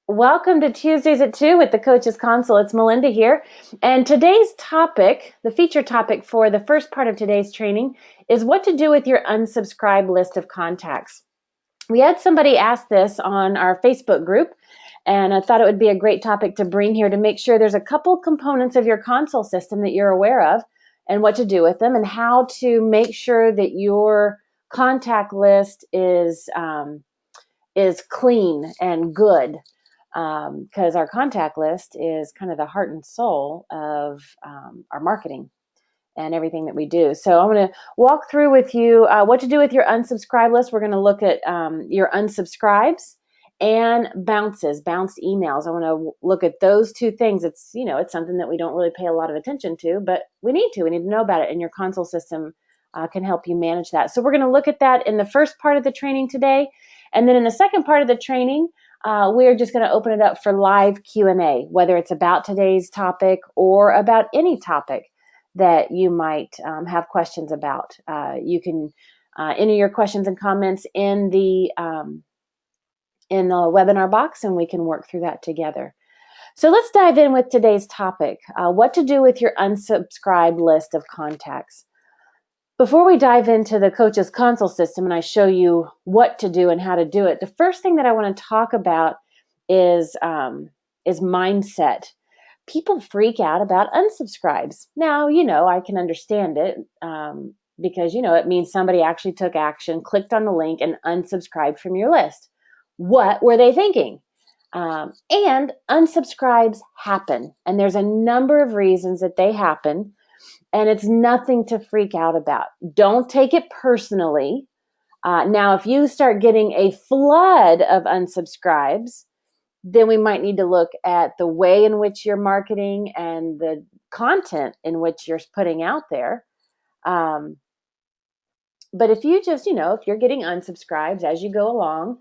Welcome to Tuesdays at 2 with the Coach's Console. It's Melinda here. And today's topic, the feature topic for the first part of today's training, is what to do with your unsubscribed list of contacts. We had somebody ask this on our Facebook group, and I thought it would be a great topic to bring here to make sure there's a couple components of your console system that you're aware of and what to do with them and how to make sure that your contact list is clean and good, because our contact list is kind of the heart and soul of our marketing and everything that we do. So I'm going to walk through with you what to do with your unsubscribe list. We're going to look at your unsubscribes and bounced emails. I want to look at those two things. It's something that we don't really pay a lot of attention to, but we need to know about it, and your console system can help you manage that. So we're going to look at that in the first part of the training today. And then in the second part of the training, we're just going to open it up for live Q&A, whether it's about today's topic or about any topic that you might have questions about. You can enter your questions and comments in the webinar box, and we can work through that together. So let's dive in with today's topic, what to do with your unsubscribed list of contacts. Before we dive into the Coach's Console system and I show you what to do and how to do it, the first thing that I want to talk about is mindset. People freak out about unsubscribes. Now, I can understand it because, it means somebody actually took action, clicked on the link, and unsubscribed from your list. What were they thinking? And unsubscribes happen, and there's a number of reasons that they happen. And it's nothing to freak out about. Don't take it personally. Now, if you start getting a flood of unsubscribes, then we might need to look at the way in which you're marketing and the content in which you're putting out there. But if you just, if you're getting unsubscribes as you go along,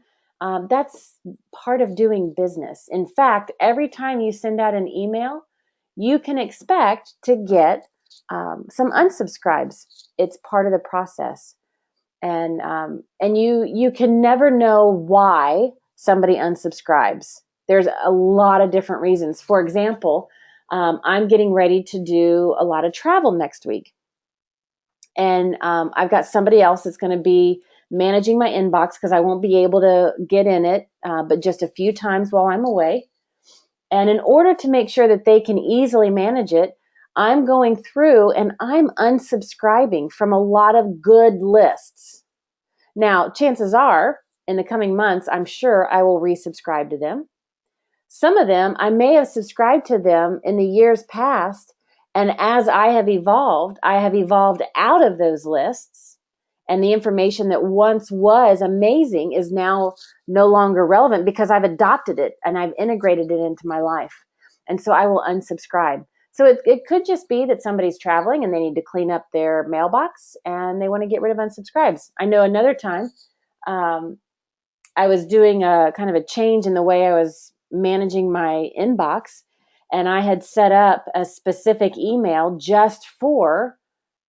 that's part of doing business. In fact, every time you send out an email, you can expect to get some unsubscribes. It's part of the process, and you can never know why somebody unsubscribes. There's a lot of different reasons. For example, I'm getting ready to do a lot of travel next week, and I've got somebody else that's going to be managing my inbox because I won't be able to get in it, but just a few times while I'm away. And in order to make sure that they can easily manage it, I'm going through and I'm unsubscribing from a lot of good lists. Now, chances are, in the coming months, I'm sure I will resubscribe to them. Some of them, I may have subscribed to them in the years past, and as I have evolved out of those lists, and the information that once was amazing is now no longer relevant because I've adopted it and I've integrated it into my life. And so I will unsubscribe. So it could just be that somebody's traveling and they need to clean up their mailbox and they want to get rid of unsubscribes. I know another time I was doing a kind of a change in the way I was managing my inbox, and I had set up a specific email just for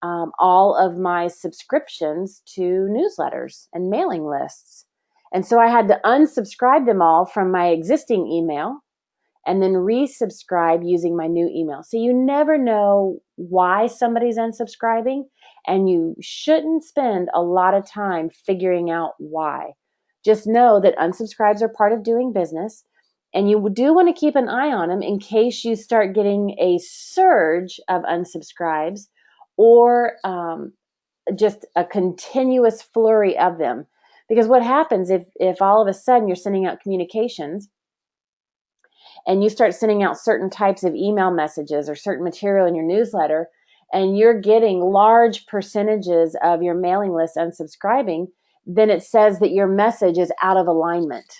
all of my subscriptions to newsletters and mailing lists. And so I had to unsubscribe them all from my existing email and then resubscribe using my new email. So you never know why somebody's unsubscribing, and you shouldn't spend a lot of time figuring out why. Just know that unsubscribes are part of doing business, and you do want to keep an eye on them in case you start getting a surge of unsubscribes or just a continuous flurry of them. Because what happens if all of a sudden you're sending out communications and you start sending out certain types of email messages or certain material in your newsletter, and you're getting large percentages of your mailing list unsubscribing, then it says that your message is out of alignment.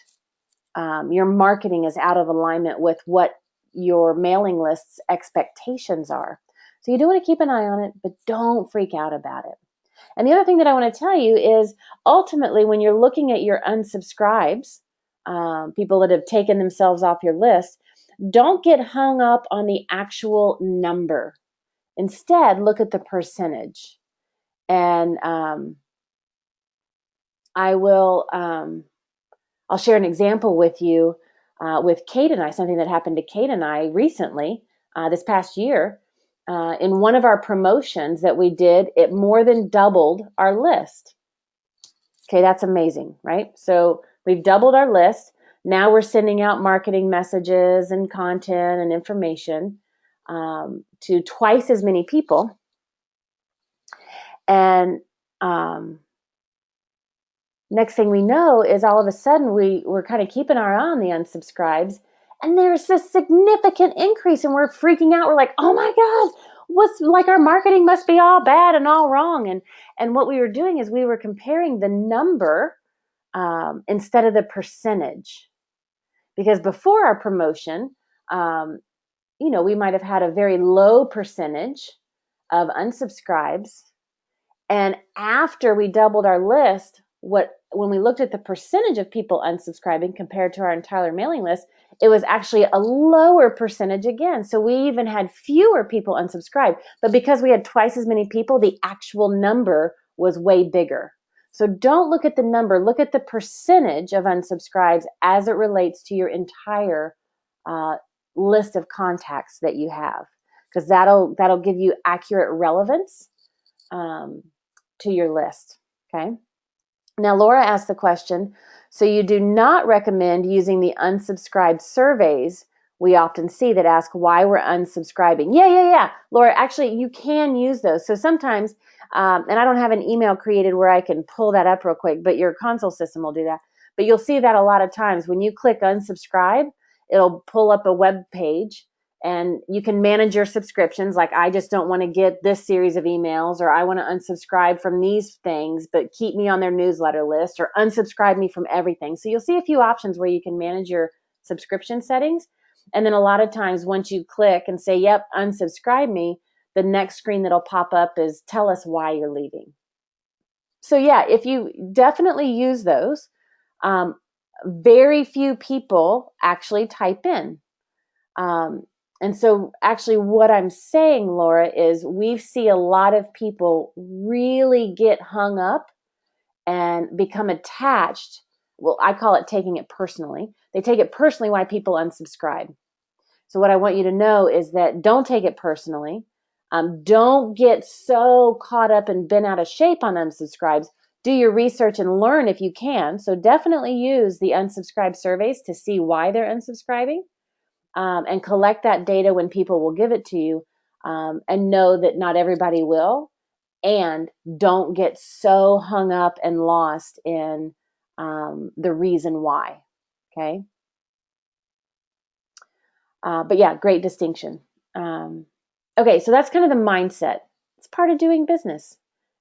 Your marketing is out of alignment with what your mailing list's expectations are. So you do want to keep an eye on it, but don't freak out about it. And the other thing that I want to tell you is ultimately when you're looking at your unsubscribes, people that have taken themselves off your list, don't get hung up on the actual number. Instead, look at the percentage. And I'll share an example with you. with Kate and I, something that happened to Kate and I recently, this past year. In one of our promotions that we did, it more than doubled our list. Okay, that's amazing, right? So we've doubled our list. Now we're sending out marketing messages and content and information to twice as many people. And next thing we know is all of a sudden we're kind of keeping our eye on the unsubscribes, and there's this significant increase, and we're freaking out. We're like, oh my God, what's like our marketing must be all bad and all wrong. And what we were doing is we were comparing the number instead of the percentage. Because before our promotion, we might have had a very low percentage of unsubscribes. And after we doubled our list, when we looked at the percentage of people unsubscribing compared to our entire mailing list, it was actually a lower percentage again. So we even had fewer people unsubscribe. But because we had twice as many people, the actual number was way bigger. So don't look at the number, look at the percentage of unsubscribes as it relates to your entire list of contacts that you have, because that'll give you accurate relevance to your list. Okay. Now, Laura asked the question, so you do not recommend using the unsubscribed surveys we often see that ask why we're unsubscribing? Yeah. Laura, actually, you can use those. So sometimes, and I don't have an email created where I can pull that up real quick, but your console system will do that. But you'll see that a lot of times when you click unsubscribe, it'll pull up a web page. And you can manage your subscriptions. Like, I just don't want to get this series of emails, or I want to unsubscribe from these things, but keep me on their newsletter list, or unsubscribe me from everything. So you'll see a few options where you can manage your subscription settings. And then a lot of times once you click and say, yep, unsubscribe me, the next screen that'll pop up is tell us why you're leaving. So yeah, if you definitely use those, very few people actually type in. And so actually what I'm saying, Laura, is we see a lot of people really get hung up and become attached. Well, I call it taking it personally. They take it personally why people unsubscribe. So what I want you to know is that don't take it personally. Don't get so caught up and bent out of shape on unsubscribes. Do your research and learn if you can. So definitely use the unsubscribe surveys to see why they're unsubscribing. And collect that data when people will give it to you, and know that not everybody will. And don't get so hung up and lost in the reason why. Okay. But yeah, great distinction. Okay, so that's kind of the mindset. It's part of doing business.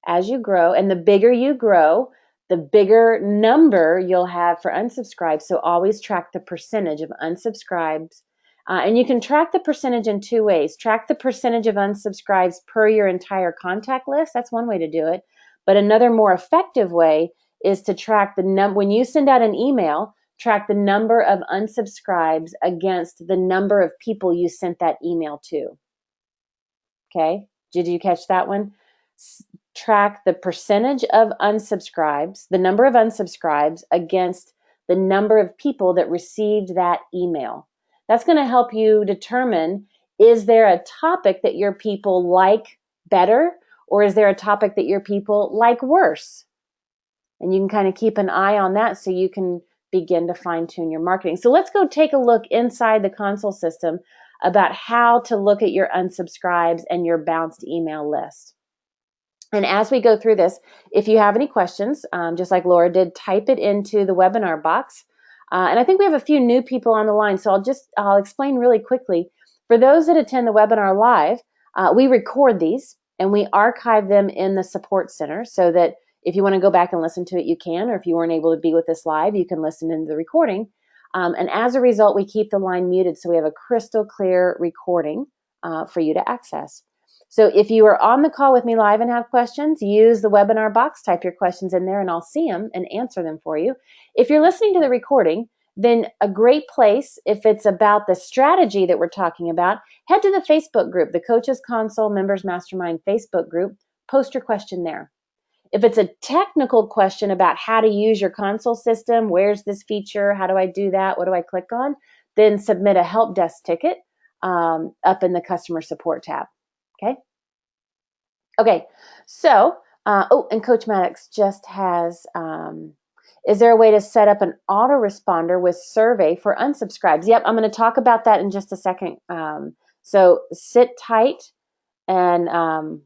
As you grow, and the bigger you grow, the bigger number you'll have for unsubscribes. So always track the percentage of unsubscribes. And you can track the percentage in two ways. Track the percentage of unsubscribes per your entire contact list. That's one way to do it. But another more effective way is to track when you send out an email, track the number of unsubscribes against the number of people you sent that email to. Okay? Did you catch that one? Track the percentage of unsubscribes, the number of unsubscribes against the number of people that received that email. That's going to help you determine, is there a topic that your people like better, or is there a topic that your people like worse? And you can kind of keep an eye on that so you can begin to fine-tune your marketing. So let's go take a look inside the console system about how to look at your unsubscribes and your bounced email list. And as we go through this, if you have any questions, just like Laura did, type it into the webinar box. And I think we have a few new people on the line, so I'll explain really quickly. For those that attend the webinar live, we record these and we archive them in the support center, so that if you want to go back and listen to it, you can, or if you weren't able to be with us live, you can listen in the recording. And as a result, we keep the line muted, so we have a crystal clear recording for you to access. So if you are on the call with me live and have questions, use the webinar box, type your questions in there, and I'll see them and answer them for you. If you're listening to the recording, then a great place, if it's about the strategy that we're talking about, head to the Facebook group, the Coaches Console Members Mastermind Facebook group, post your question there. If it's a technical question about how to use your console system, where's this feature, how do I do that, what do I click on, then submit a help desk ticket up in the customer support tab. Okay, so, and Coach Maddox just has, is there a way to set up an autoresponder with survey for unsubscribes? Yep, I'm going to talk about that in just a second. So sit tight, and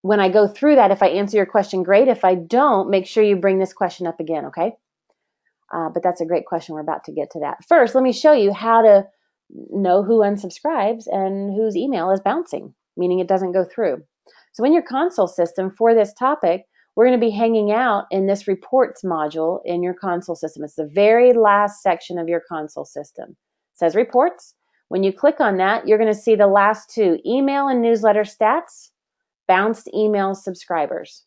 when I go through that, if I answer your question, great. If I don't, make sure you bring this question up again, okay? But that's a great question. We're about to get to that. First, let me show you how to know who unsubscribes and whose email is bouncing, meaning it doesn't go through. So in your console system for this topic, we're going to be hanging out in this reports module in your console system. It's the very last section of your console system. It says reports. When you click on that, you're going to see the last two, email and newsletter stats, bounced email subscribers.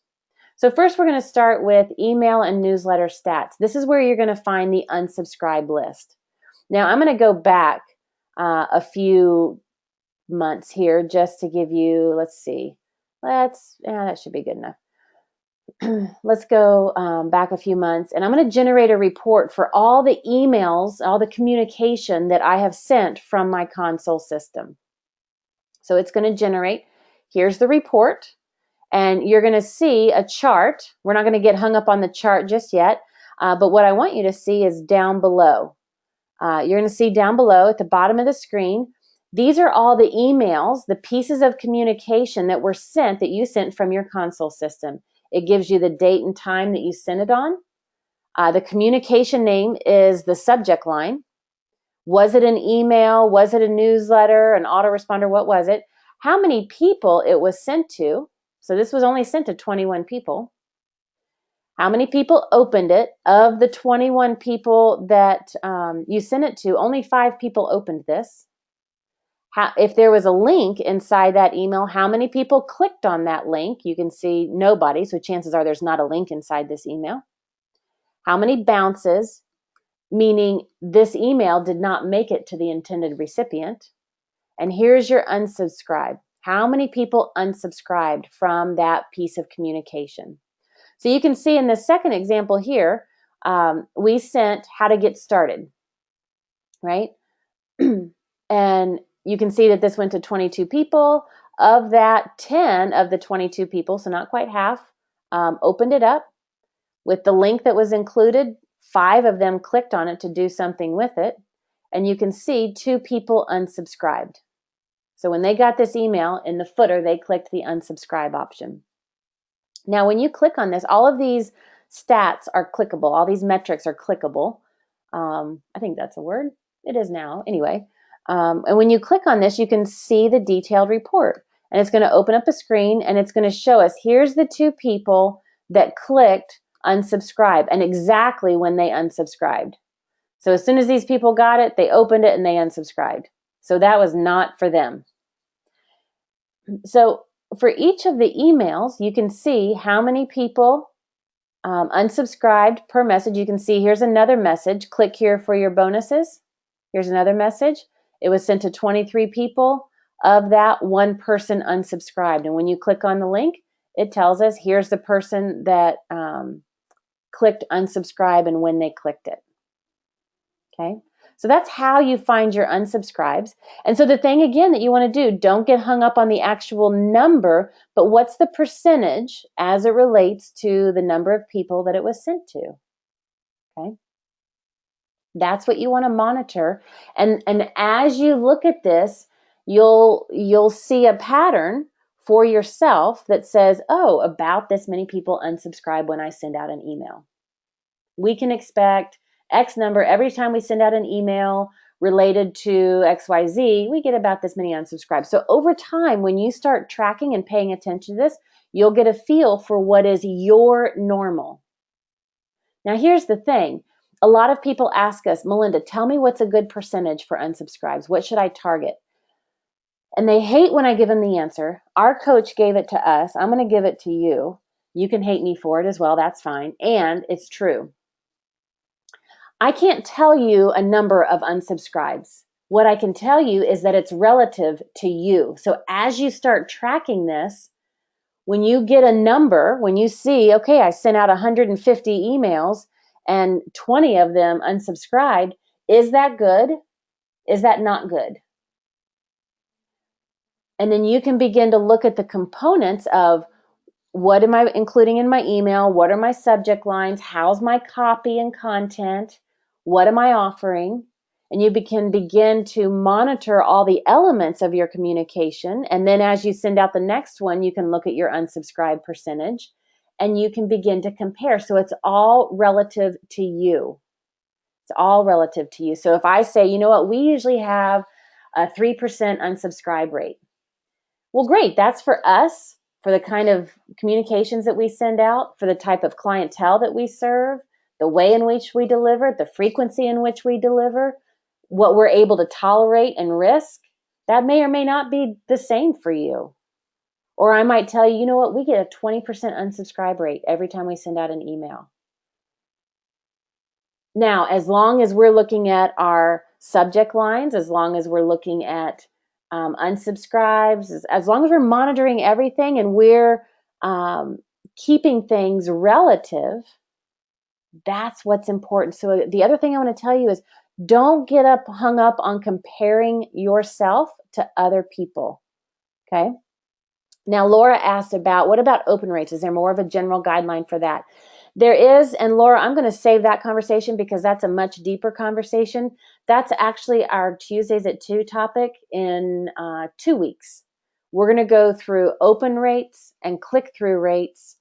So first we're going to start with email and newsletter stats. This is where you're going to find the unsubscribe list. Now I'm going to go back a few months here just to give you, let's see. That should be good enough. Let's go back a few months, and I'm going to generate a report for all the emails, all the communication that I have sent from my console system. So it's going to generate, here's the report, and you're going to see a chart. We're not going to get hung up on the chart just yet, but what I want you to see is down below. You're going to see down below at the bottom of the screen, these are all the emails, the pieces of communication that were sent, that you sent from your console system. It gives you the date and time that you sent it on. The communication name is the subject line. Was it an email? Was it a newsletter, an autoresponder? What was it? How many people it was sent to? So this was only sent to 21 people. How many people opened it? Of the 21 people that you sent it to, only 5 people opened this. If there was a link inside that email, how many people clicked on that link? You can see nobody, so chances are there's not a link inside this email. How many bounces, meaning this email did not make it to the intended recipient. And here's your unsubscribe. How many people unsubscribed from that piece of communication? So you can see in the second example here, we sent how to get started, right? And you can see that this went to 22 people. Of that, 10 of the 22 people, so not quite half, opened it up. With the link that was included, 5 of them clicked on it to do something with it. And you can see 2 people unsubscribed. So when they got this email, in the footer, they clicked the unsubscribe option. Now, when you click on this, all of these stats are clickable. All these metrics are clickable. I think that's a word. It is now. Anyway. And when you click on this, you can see the detailed report. And it's going to open up a screen, and it's going to show us, here's the 2 people that clicked unsubscribe and exactly when they unsubscribed. So as soon as these people got it, they opened it and they unsubscribed. So that was not for them. So for each of the emails, you can see how many people unsubscribed per message. You can see here's another message. Click here for your bonuses. Here's another message. It was sent to 23 people. Of that, 1 person unsubscribed. And when you click on the link, it tells us here's the person that clicked unsubscribe and when they clicked it. Okay, so that's how you find your unsubscribes. And so the thing again that you want to do, don't get hung up on the actual number, but what's the percentage as it relates to the number of people that it was sent to. Okay. That's what you want to monitor. And as you look at this, you'll see a pattern for yourself that says, oh, about this many people unsubscribe when I send out an email. We can expect X number every time we send out an email related to XYZ, we get about this many unsubscribes. So over time, when you start tracking and paying attention to this, you'll get a feel for what is your normal. Now, here's the thing. A lot of people ask us, Melinda, tell me what's a good percentage for unsubscribes. What should I target? And they hate when I give them the answer. Our coach gave it to us. I'm going to give it to you. You can hate me for it as well. That's fine. And it's true. I can't tell you a number of unsubscribes. What I can tell you is that it's relative to you. So as you start tracking this, When you get a number, when you see, okay, I sent out 150 emails and 20 of them unsubscribed, is that good? Is that not good? And then you can begin to look at the components of, what am I including in my email? What are my subject lines? How's my copy and content? What am I offering? And you can begin to monitor all the elements of your communication. And then as you send out the next one, you can look at your unsubscribe percentage and you can begin to compare. So it's all relative to you. It's all relative to you. So if I say, you know what, we usually have a 3% unsubscribe rate. Well, great. That's for us, for the kind of communications that we send out, for the type of clientele that we serve, the way in which we deliver, the frequency in which we deliver, what we're able to tolerate and risk. That may or may not be the same for you. Or I might tell you, you know what, we get a 20% unsubscribe rate every time we send out an email. Now, as long as we're looking at our subject lines, as long as we're looking at unsubscribes, as long as we're monitoring everything and we're keeping things relative, that's what's important. So the other thing I want to tell you is, don't get hung up on comparing yourself to other people. Okay. Now, Laura asked about, what about open rates? Is there more of a general guideline for that? There is, and Laura, I'm going to save that conversation because that's a much deeper conversation. That's actually our Tuesdays at 2 topic in 2 weeks. We're going to go through open rates and click-through rates,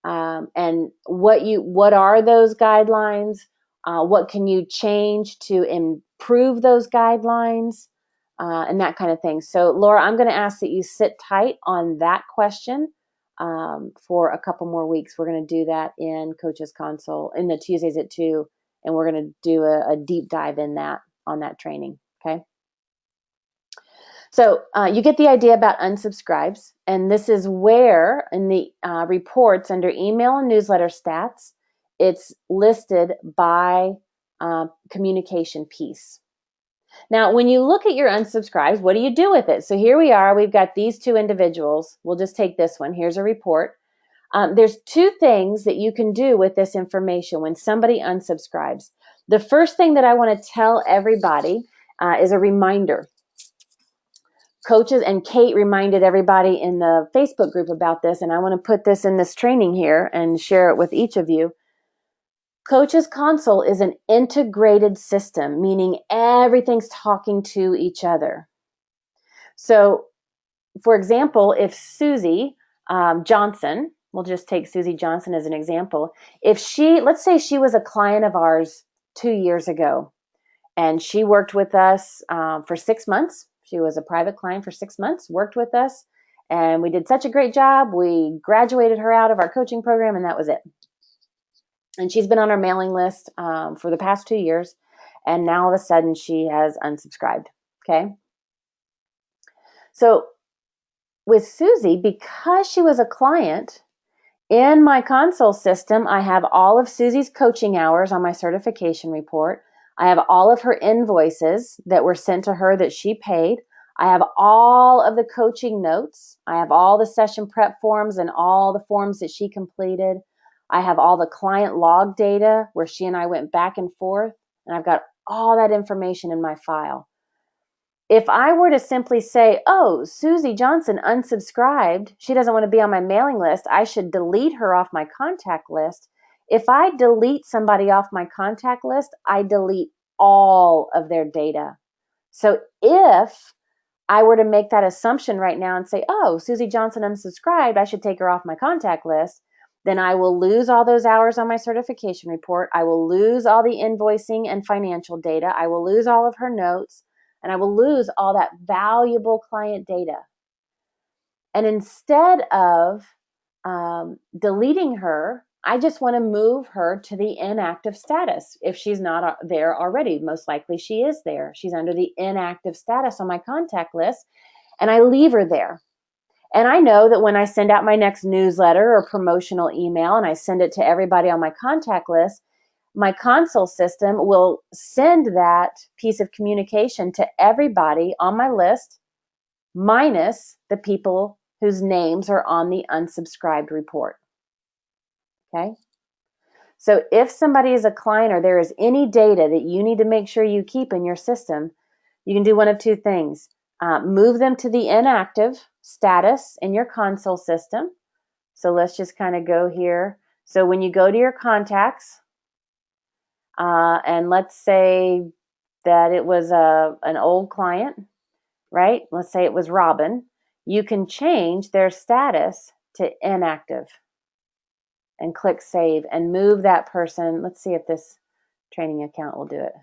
and what are those guidelines? What can you change to improve those guidelines? And that kind of thing. So, Laura, I'm going to ask that you sit tight on that question for a couple more weeks. We're going to do that in Coach's Console in the Tuesdays at 2, and we're going to do a deep dive in that on that training. Okay. So you get the idea about unsubscribes, and this is where in the reports under email and newsletter stats, it's listed by communication piece. Now, when you look at your unsubscribes, what do you do with it? So here we are. We've got these 2 individuals. We'll just take this one. Here's a report. There's 2 things that you can do with this information when somebody unsubscribes. The first thing that I want to tell everybody is a reminder. Coaches and Kate reminded everybody in the Facebook group about this, and I want to put this in this training here and share it with each of you. Coach's Console is an integrated system, meaning everything's talking to each other. So, for example, if Susie Johnson, we'll just take Susie Johnson as an example. If let's say she was a client of ours 2 years ago, and she worked with us for 6 months. She was a private client for 6 months, worked with us, and we did such a great job. We graduated her out of our coaching program, and that was it. And she's been on our mailing list for the past 2 years. And now all of a sudden she has unsubscribed. Okay. So with Susie, because she was a client in my console system, I have all of Susie's coaching hours on my certification report. I have all of her invoices that were sent to her that she paid. I have all of the coaching notes. I have all the session prep forms and all the forms that she completed. I have all the client log data where she and I went back and forth, and I've got all that information in my file. If I were to simply say, oh, Susie Johnson unsubscribed, she doesn't want to be on my mailing list, I should delete her off my contact list. If I delete somebody off my contact list, I delete all of their data. So if I were to make that assumption right now and say, oh, Susie Johnson unsubscribed, I should take her off my contact list, then I will lose all those hours on my certification report. I will lose all the invoicing and financial data. I will lose all of her notes, and I will lose all that valuable client data. And instead of deleting her, I just want to move her to the inactive status. If she's not there already, most likely she is there. She's under the inactive status on my contact list, and I leave her there. And I know that when I send out my next newsletter or promotional email and I send it to everybody on my contact list, my console system will send that piece of communication to everybody on my list, minus the people whose names are on the unsubscribed report. Okay? So if somebody is a client or there is any data that you need to make sure you keep in your system, you can do one of two things. Move them to the inactive status in your console system. So let's just kind of go here. So when you go to your contacts, and let's say that it was an old client, right? Let's say it was Robin. You can change their status to inactive and click save and move that person. Let's see if this training account will do it.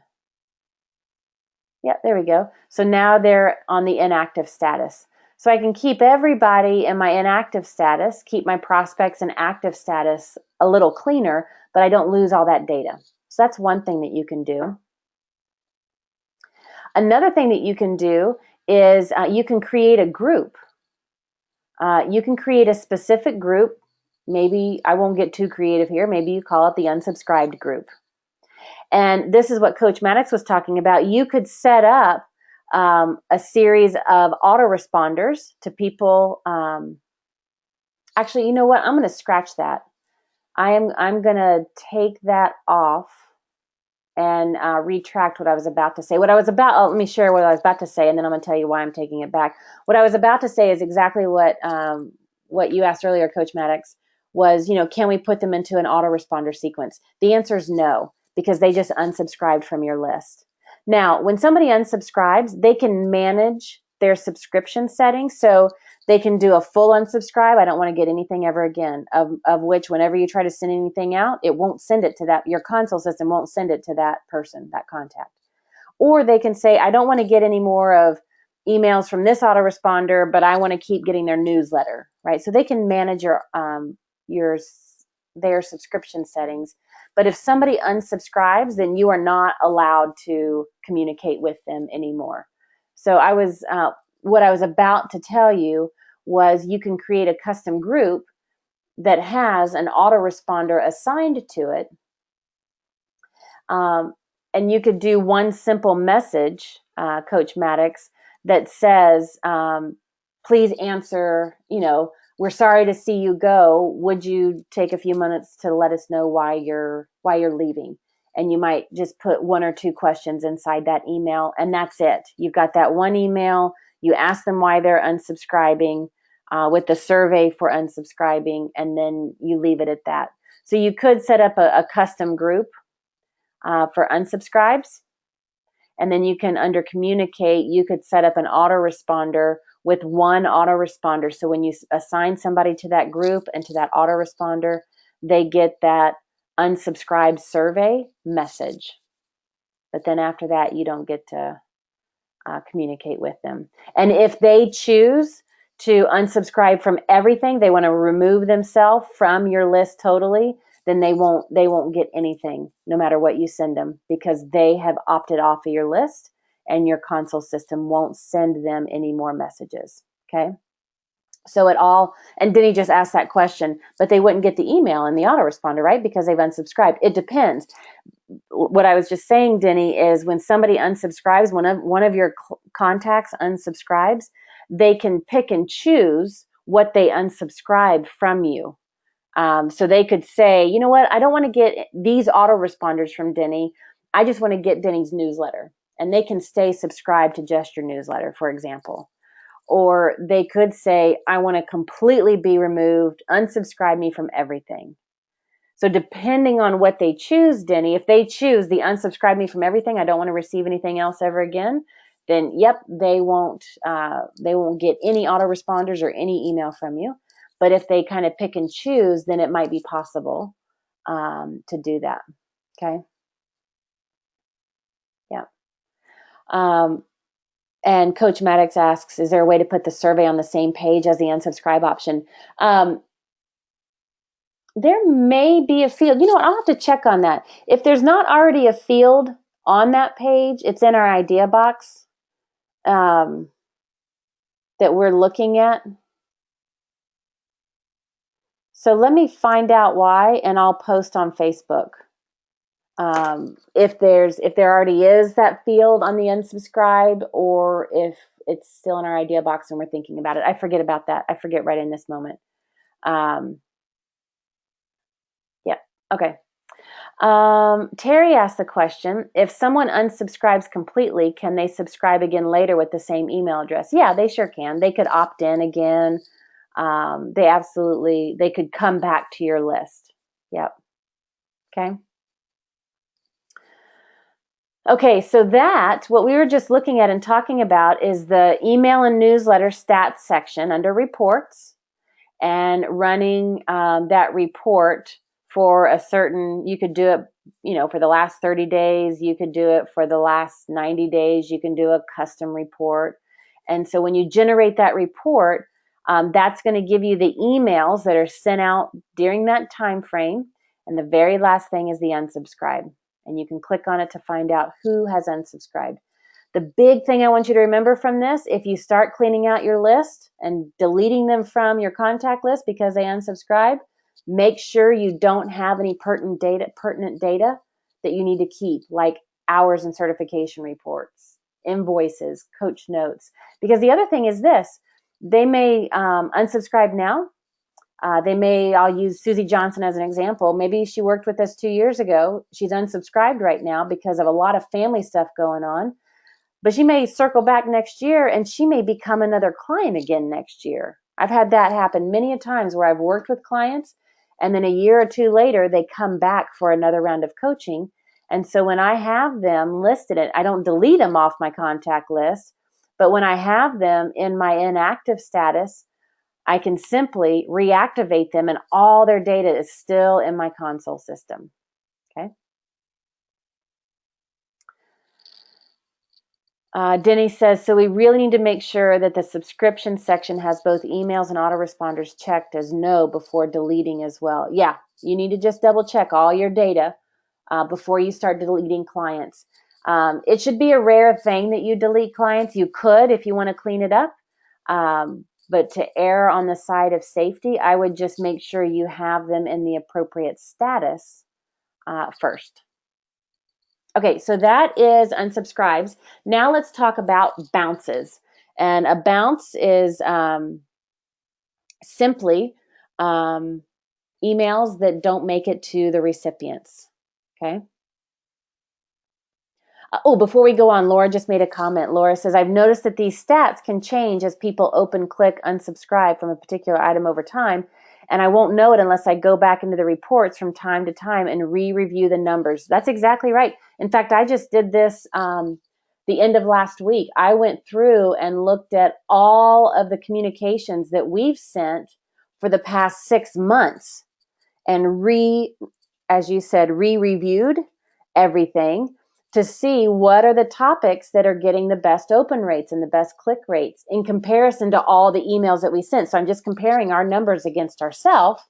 Yep, there we go. So now they're on the inactive status. So I can keep everybody in my inactive status, keep my prospects in active status a little cleaner, but I don't lose all that data. So that's one thing that you can do. Another thing that you can do is you can create a group. You can create a specific group. Maybe I won't get too creative here. Maybe you call it the unsubscribed group. And this is what Coach Maddox was talking about. You could set up a series of autoresponders to people. Actually, you know what? I'm going to scratch that. I'm going to take that off and retract what I was about to say. Let me share what I was about to say, and then I'm going to tell you why I'm taking it back. What I was about to say is exactly what you asked earlier, Coach Maddox, was, can we put them into an autoresponder sequence? The answer is no, because they just unsubscribed from your list. Now, when somebody unsubscribes, they can manage their subscription settings. So they can do a full unsubscribe. I don't want to get anything ever again, of which whenever you try to send anything out, it won't send it to that. Your console system won't send it to that person, that contact. Or they can say, I don't want to get any more of emails from this autoresponder, but I want to keep getting their newsletter, right? So they can manage their subscription settings. But if somebody unsubscribes, then you are not allowed to communicate with them anymore. So what I was about to tell you was you can create a custom group that has an autoresponder assigned to it. And you could do one simple message, Coach Maddox, that says, please answer, we're sorry to see you go. Would you take a few minutes to let us know why you're leaving? And you might just put one or two questions inside that email, and that's it. You've got that one email. You ask them why they're unsubscribing with the survey for unsubscribing, and then you leave it at that. So you could set up a custom group for unsubscribes, and then you can, under communicate, you could set up an autoresponder with one autoresponder. So when you assign somebody to that group and to that autoresponder, they get that unsubscribe survey message. But then after that, you don't get to communicate with them. And if they choose to unsubscribe from everything, they want to remove themselves from your list totally, then they won't get anything, no matter what you send them, because they have opted off of your list, and your console system won't send them any more messages. Okay. So and Denny just asked that question, but they wouldn't get the email and the autoresponder, right? Because they've unsubscribed. It depends. What I was just saying, Denny, is when somebody unsubscribes, one of your contacts unsubscribes, they can pick and choose what they unsubscribe from you. So they could say, you know what, I don't want to get these autoresponders from Denny. I just want to get Denny's newsletter. And they can stay subscribed to just your newsletter, for example. Or they could say, I want to completely be removed, unsubscribe me from everything. So depending on what they choose, Denny, if they choose the unsubscribe me from everything, I don't want to receive anything else ever again, then yep, they won't get any autoresponders or any email from you. But if they kind of pick and choose, then it might be possible to do that. Okay. Yeah. And Coach Maddox asks, is there a way to put the survey on the same page as the unsubscribe option? There may be a field. You know what? I'll have to check on that. If there's not already a field on that page, it's in our idea box that we're looking at. So let me find out why, and I'll post on Facebook. If there already is that field on the unsubscribe, or if it's still in our idea box and we're thinking about it. I forget about that. I forget right in this moment. Yeah. Okay. Terry asked the question, if someone unsubscribes completely, can they subscribe again later with the same email address? Yeah, they sure can. They could opt in again. They could come back to your list. Yep. Okay. Okay, so what we were just looking at and talking about is the email and newsletter stats section under reports, and running that report for a certain, you could do it, for the last 30 days, you could do it for the last 90 days, you can do a custom report. And so when you generate that report, that's going to give you the emails that are sent out during that time frame. And the very last thing is the unsubscribe. And you can click on it to find out who has unsubscribed. The big thing I want you to remember from this, if you start cleaning out your list and deleting them from your contact list because they unsubscribe, make sure you don't have any pertinent data that you need to keep, like hours and certification reports, invoices, coach notes. Because the other thing is this, they may unsubscribe now. I'll use Susie Johnson as an example. Maybe she worked with us 2 years ago. She's unsubscribed right now because of a lot of family stuff going on. But she may circle back next year and she may become another client again next year. I've had that happen many a times where I've worked with clients and then a year or two later, they come back for another round of coaching. And so when I have them listed, I don't delete them off my contact list, but when I have them in my inactive status, I can simply reactivate them and all their data is still in my console system. Okay. Denny says, so we really need to make sure that the subscription section has both emails and autoresponders checked as no before deleting as well. Yeah, you need to just double check all your data before you start deleting clients. It should be a rare thing that you delete clients. You could if you want to clean it up. But to err on the side of safety, I would just make sure you have them in the appropriate status first. Okay, so that is unsubscribes. Now let's talk about bounces. And a bounce is simply emails that don't make it to the recipients. Okay. Before we go on, Laura just made a comment. Laura says, I've noticed that these stats can change as people open, click, unsubscribe from a particular item over time. And I won't know it unless I go back into the reports from time to time and re-review the numbers. That's exactly right. In fact, I just did this the end of last week. I went through and looked at all of the communications that we've sent for the past 6 months and as you said, re-reviewed everything to see what are the topics that are getting the best open rates and the best click rates in comparison to all the emails that we sent. So I'm just comparing our numbers against ourselves,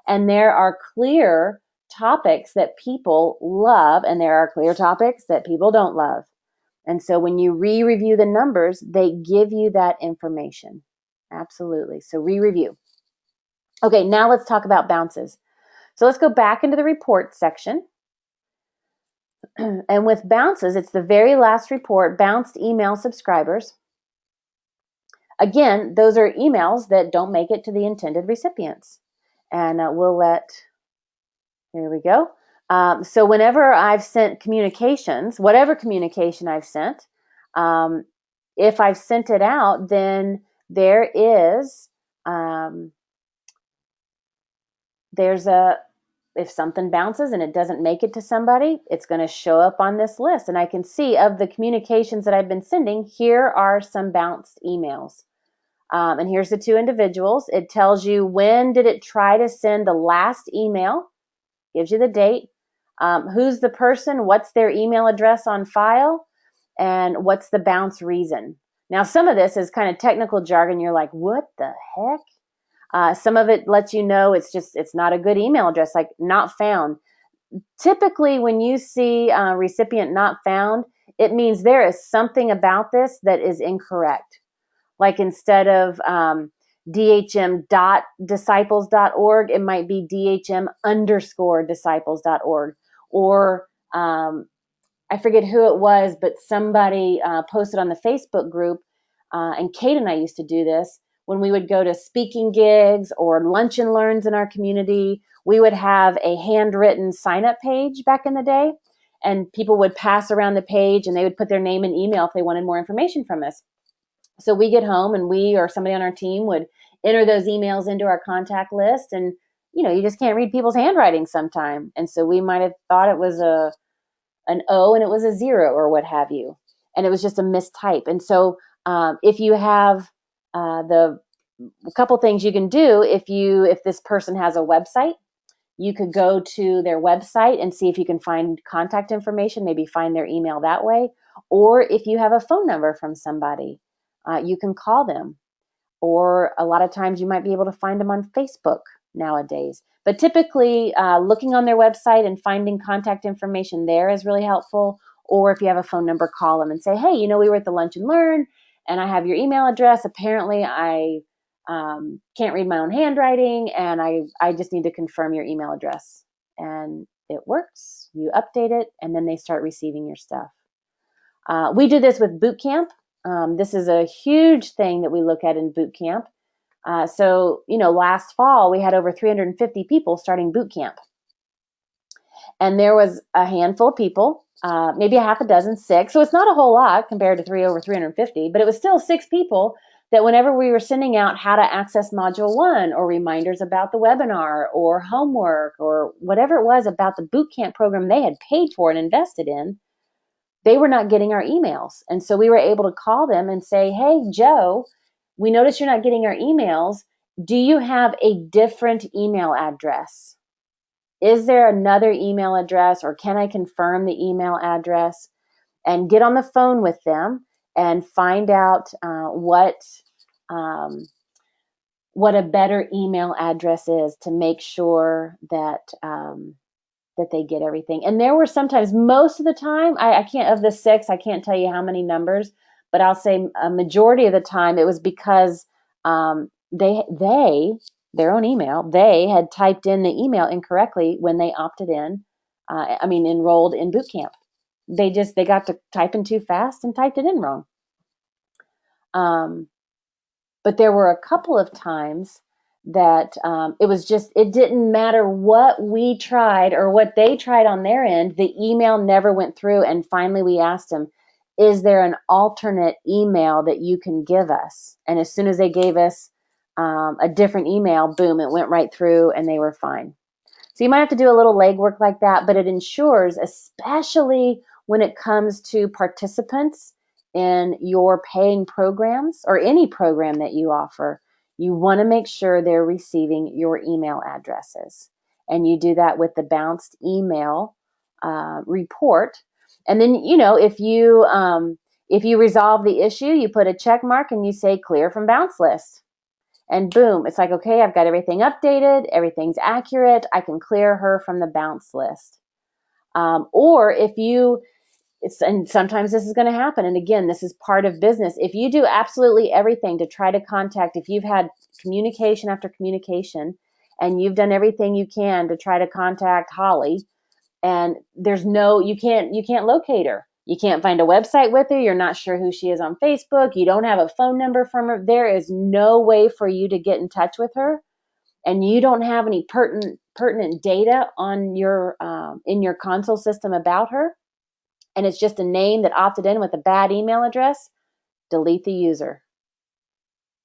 and there are clear topics that people love, and there are clear topics that people don't love. And so when you re-review the numbers, they give you that information. Absolutely. So re-review. Okay, now let's talk about bounces. So let's go back into the report section. And with bounces, it's the very last report, bounced email subscribers. Again, those are emails that don't make it to the intended recipients. And here we go. So whenever I've sent communications, whatever communication I've sent, if I've sent it out, then if something bounces and it doesn't make it to somebody, it's going to show up on this list. And I can see of the communications that I've been sending, here are some bounced emails. And here's the 2 individuals. It tells you when did it try to send the last email, gives you the date, who's the person, what's their email address on file, and what's the bounce reason. Now, some of this is kind of technical jargon. You're like, what the heck? Some of it lets you know it's not a good email address, like not found. Typically, when you see recipient not found, it means there is something about this that is incorrect. Like instead of dhm.disciples.org, it might be dhm_disciples.org. Or I forget who it was, but somebody posted on the Facebook group and Kate and I used to do this when we would go to speaking gigs or lunch and learns in our community. We would have a handwritten sign-up page back in the day, and people would pass around the page and they would put their name and email if they wanted more information from us. So we get home and we or somebody on our team would enter those emails into our contact list. And, you just can't read people's handwriting sometime. And so we might have thought it was an O and it was a 0 or what have you. And it was just a mistype. And so if you have the a couple things you can do, if this person has a website, you could go to their website and see if you can find contact information, maybe find their email that way. Or if you have a phone number from somebody, you can call them. Or a lot of times you might be able to find them on Facebook nowadays. But typically, looking on their website and finding contact information there is really helpful. Or if you have a phone number, call them and say, hey, we were at the Lunch and Learn, and I have your email address. Apparently, I can't read my own handwriting, and I just need to confirm your email address. And it works. You update it, and then they start receiving your stuff. We do this with boot camp. This is a huge thing that we look at in boot camp. So, last fall, we had over 350 people starting boot camp. And there was a handful of people, maybe a half a dozen, 6. So it's not a whole lot compared to over 350, but it was still 6 people that whenever we were sending out how to access Module 1 or reminders about the webinar or homework or whatever it was about the boot camp program they had paid for and invested in, they were not getting our emails. And so we were able to call them and say, hey, Joe, we noticed you're not getting our emails. Do you have a different email address? Is there another email address, or can I confirm the email address? And get on the phone with them and find out what a better email address is to make sure that that they get everything. And there were sometimes, most of the time, I can't, of the 6, I can't tell you how many numbers, but I'll say a majority of the time it was because their own email, they had typed in the email incorrectly when they opted in, enrolled in boot camp. They got to typing too fast and typed it in wrong. But there were a couple of times that it didn't matter what we tried or what they tried on their end, the email never went through. And finally we asked them, is there an alternate email that you can give us? And as soon as they gave us a different email, boom, it went right through and they were fine. So you might have to do a little legwork like that, but it ensures, especially when it comes to participants in your paying programs or any program that you offer, you want to make sure they're receiving your email addresses. And you do that with the bounced email report. And then, if you resolve the issue, you put a check mark and you say clear from bounce list. And boom, it's like, okay, I've got everything updated, everything's accurate, I can clear her from the bounce list. Or and sometimes this is going to happen, and again, this is part of business. If you do absolutely everything to try to contact, if you've had communication after communication, and you've done everything you can to try to contact Holly, and you can't locate her. You can't find a website with her. You're not sure who she is on Facebook. You don't have a phone number from her. There is no way for you to get in touch with her, and you don't have any pertinent data on your in your console system about her, and it's just a name that opted in with a bad email address. Delete the user.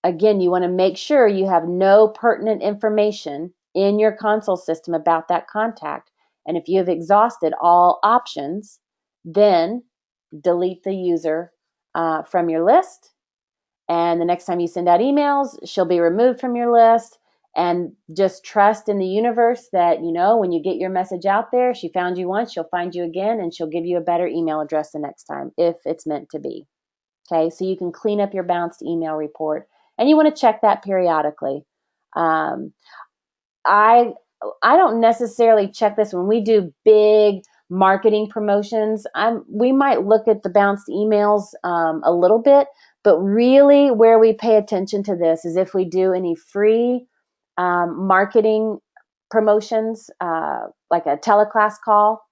Again, you want to make sure you have no pertinent information in your console system about that contact. And if you have exhausted all options, then delete the user from your list. And the next time you send out emails, she'll be removed from your list. And just trust in the universe that, when you get your message out there, she found you once, she'll find you again, and she'll give you a better email address the next time if it's meant to be. Okay, so you can clean up your bounced email report. And you want to check that periodically. I don't necessarily check this when we do big marketing promotions. We might look at the bounced emails a little bit, but really where we pay attention to this is if we do any free marketing promotions, like a teleclass call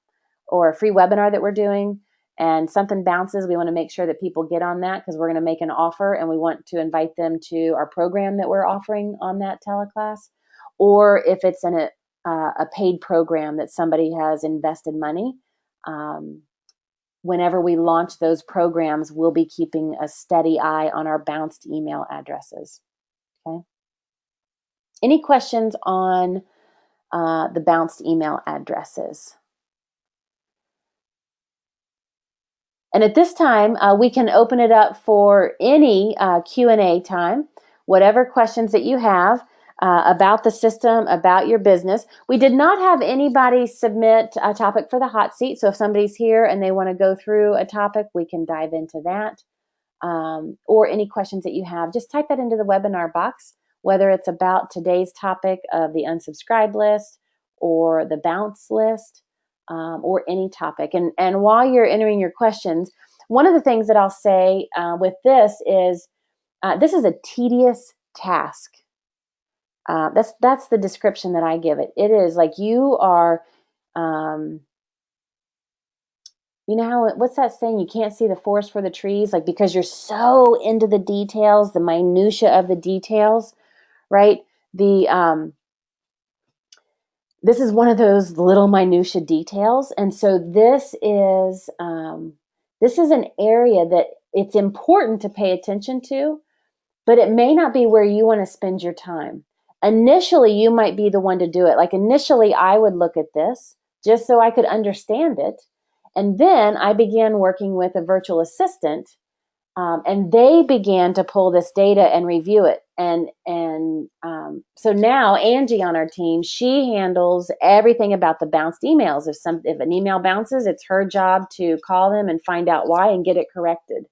or a free webinar that we're doing. and something bounces, we want to make sure that people get on that because we're going to make an offer and we want to invite them to our program that we're offering on that teleclass. Or if it's in a paid program that somebody has invested money, whenever we launch those programs, we'll be keeping a steady eye on our bounced email addresses. Okay. Any questions on the bounced email addresses? And at this time, we can open it up for any Q&A time, whatever questions that you have about the system, about your business. We did not have anybody submit a topic for the hot seat, so if somebody's here and they want to go through a topic, we can dive into that. Or any questions that you have, just type that into the webinar box, whether it's about today's topic of the unsubscribe list or the bounce list. Or any topic. And while you're entering your questions, one of the things that I'll say with this is a tedious task. That's the description that I give it. It is like you are, you know how, what's that saying? You can't see the forest for the trees, like because you're so into the details, the minutia of the details, right? This is one of those little minutia details. And so this is an area that it's important to pay attention to, but it may not be where you want to spend your time. Initially, you might be the one to do it. Like initially, I would look at this just so I could understand it. And then I began working with a virtual assistant, and they began to pull this data and review it. So now Angie on our team, she handles everything about the bounced emails. If an email bounces, it's her job to call them and find out why and get it corrected.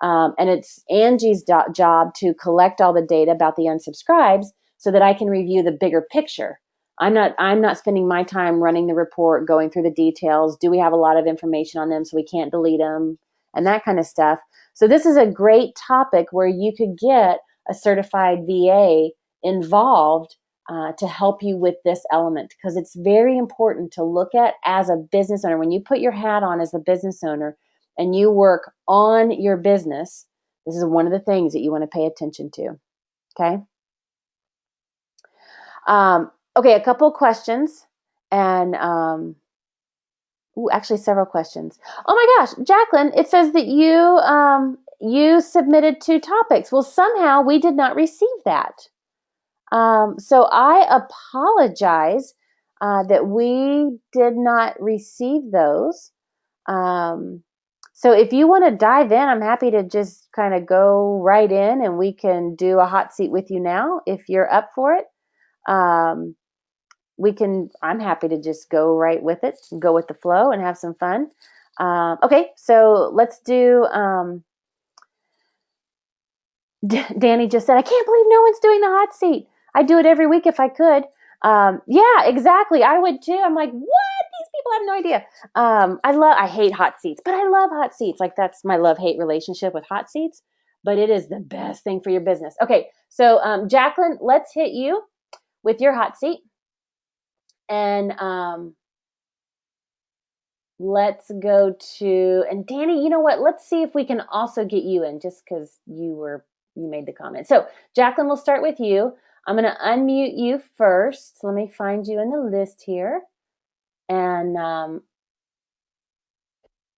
And it's Angie's job to collect all the data about the unsubscribes so that I can review the bigger picture. I'm not spending my time running the report, going through the details. Do we have a lot of information on them so we can't delete them and that kind of stuff? So this is a great topic where you could get a certified VA involved to help you with this element, because it's very important to look at as a business owner. When you put your hat on as a business owner and you work on your business, this is one of the things that you want to pay attention to. Okay. Okay, a couple of questions, and actually several questions. Oh my gosh, Jacqueline, it says that you submitted 2 topics. Well, somehow we did not receive that. So I apologize that we did not receive those. So if you want to dive in, I'm happy to just kind of go right in and we can do a hot seat with you now if you're up for it. I'm happy to just go right with it, go with the flow and have some fun. Okay, so let's do, Danny just said, I can't believe no one's doing the hot seat. I'd do it every week if I could. Yeah, exactly. I would too. I'm like, what? These people have no idea. I hate hot seats, but I love hot seats. Like that's my love-hate relationship with hot seats, but it is the best thing for your business. Okay, so Jacqueline, let's hit you with your hot seat. And let's go to, and Danny, you know what? Let's see if we can also get you in just because you made the comment. So Jacqueline, we'll start with you. I'm going to unmute you first. Let me find you in the list here. And all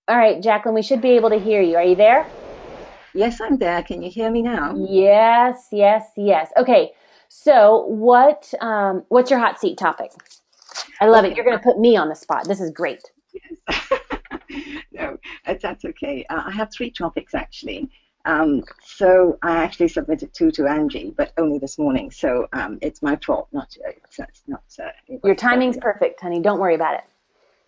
right, Jacqueline, we should be able to hear you. Are you there? Yes, I'm there. Can you hear me now? Yes, yes, yes. Okay. So what's your hot seat topic? I love it. You're going to put me on the spot. This is great. Yes. No, that's okay. I have 3 topics actually. So I actually submitted 2 to Angie, but only this morning. So it's my fault, not your timing's perfect, honey. Don't worry about it.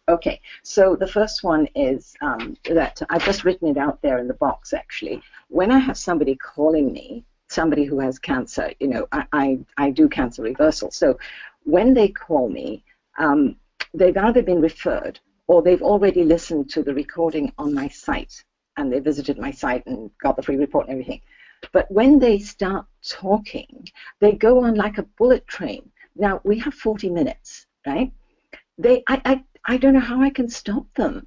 Okay, so the first one is that I've just written it out there in the box actually. When I have somebody calling me, somebody who has cancer, you know, I do cancer reversal. So when they call me, they've either been referred or they've already listened to the recording on my site and they visited my site and got the free report and everything. But when they start talking, they go on like a bullet train. Now, we have 40 minutes, right? I don't know how I can stop them.